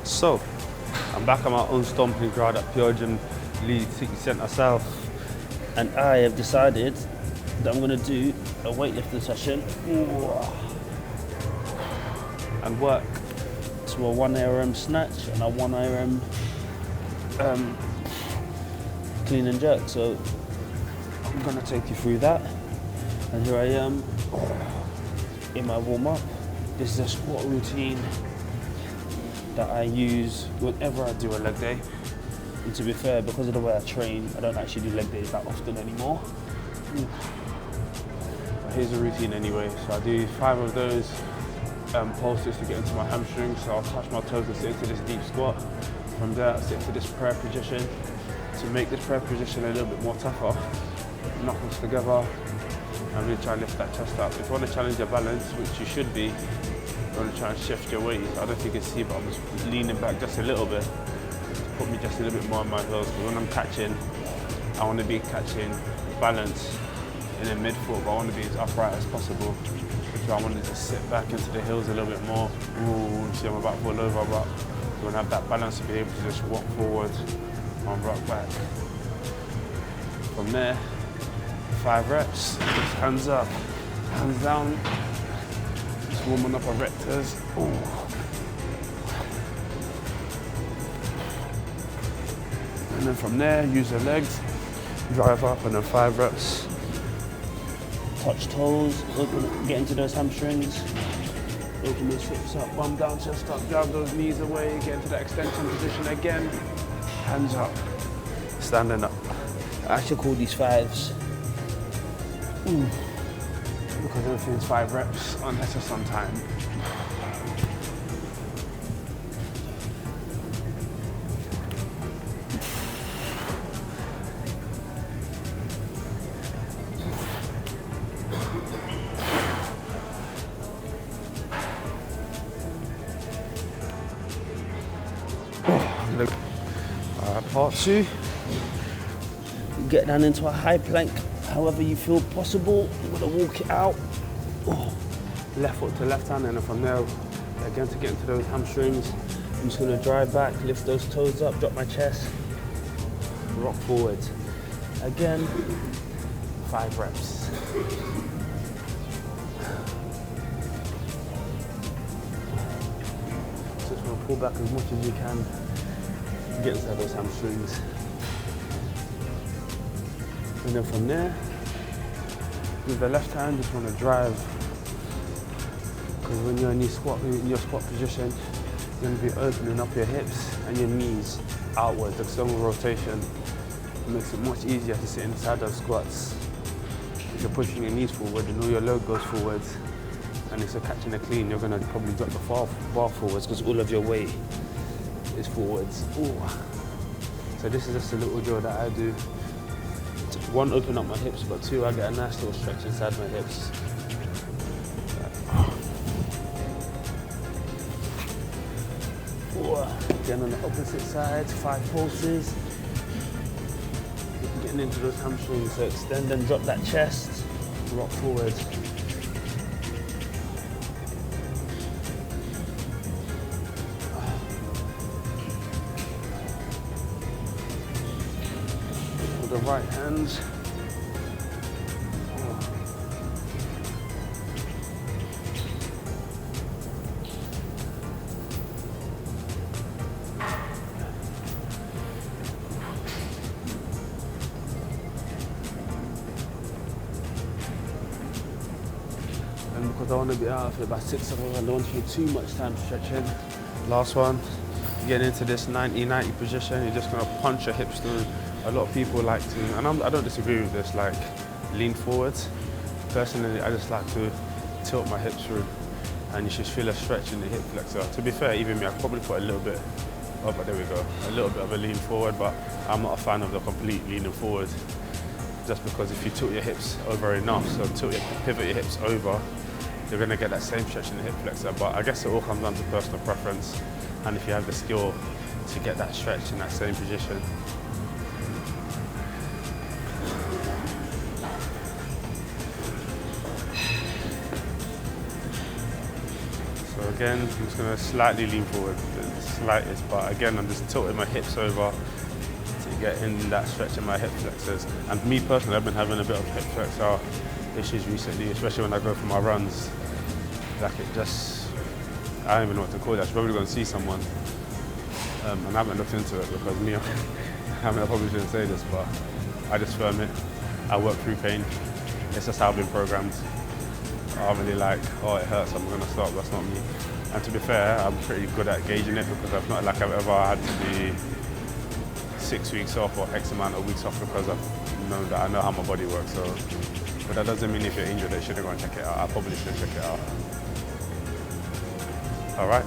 So, I'm back on my own stomping ground at Pure Gym Leeds City Centre South, and I have decided that I'm going to do a weightlifting session and work to a 1 RM snatch and a 1 RM clean and jerk. So I'm going to take you through that, and here I am in my warm-up. This is a squat routine that I use whenever I do a leg day. And to be fair, because of the way I train, I don't actually do leg days that often anymore. But here's the routine anyway. So I do 5 of those pulses to get into my hamstrings. So I'll touch my toes and sit into this deep squat. From there, I'll sit into this prayer position. To make this prayer position a little bit more tougher, knuckles together, and really try and lift that chest up. If you want to challenge your balance, which you should be, you want to try and shift your weight. I don't know if you can see, but I'm just leaning back just a little bit. Put me just a little bit more on my heels, because when I'm catching, I want to be catching balance in the midfoot, but I want to be as upright as possible. So I want to just sit back into the heels a little bit more. Ooh, see I'm about to fall over, but you want to have that balance to be able to just walk forward and rock back. From there, 5 reps, just hands up, hands down. Just warming up our rectors. Ooh. And then from there, use the legs, drive up, and then 5 reps. Touch toes, open, get into those hamstrings. Open those hips up, bum down, chest up, drive those knees away, get into that extension position again. Hands up, standing up. I actually call these 5s. Because everything's 5 reps unless it's on time. Part 2. Get down into a high plank. However you feel possible, you're gonna walk it out. Left foot to left hand, and then from there, again to get into those hamstrings, I'm just gonna drive back, lift those toes up, drop my chest, rock forward. Again, 5 reps. So just wanna pull back as much as you can, get inside those hamstrings. And then from there, with the left hand, just want to drive. Because when you're in your squat position, you're going to be opening up your hips and your knees outward. The external rotation makes it much easier to sit inside those squats. If you're pushing your knees forward, you know your load goes forwards. And if you're catching a clean, you're going to probably drop the bar forwards because all of your weight is forwards. Ooh. So this is just a little drill that I do. 1, open up my hips, but 2, I get a nice little stretch inside my hips. Again on the opposite side, 5 pulses. Getting into those hamstrings, so extend and drop that chest, rock forward. With the right hand. And because I want to be out for about 6 hours, I don't want to take too much time stretching. Last one, getting into this 90-90 position, you're just going to punch your hips through. A lot of people like to, and I don't disagree with this, like lean forwards. Personally, I just like to tilt my hips through, and you should feel a stretch in the hip flexor. To be fair, even me, I probably put a little bit, oh, but there we go, a little bit of a lean forward, but I'm not a fan of the complete leaning forward, just because if you tilt your hips over enough, so pivot your hips over, you're going to get that same stretch in the hip flexor. But I guess it all comes down to personal preference, and if you have the skill to get that stretch in that same position. So Again, I'm just going to slightly lean forward, the slightest, but again, I'm just tilting my hips over to get in that stretch in my hip flexors. And me personally, I've been having a bit of hip flexor issues recently, especially when I go for my runs. Like it just, I don't even know what to call it. I should probably go and see someone. And I haven't looked into it because me, I probably shouldn't say this, but I just firm it. I work through pain. It's just how I've been programmed. I don't really like, oh, it hurts, I'm going to stop. That's not me. And to be fair, I'm pretty good at gauging it because I've not like I've ever had to be 6 weeks off or X amount of weeks off because I've known that I know how my body works. So, but that doesn't mean if you're injured, they shouldn't go and check it out. I probably should check it out. All right.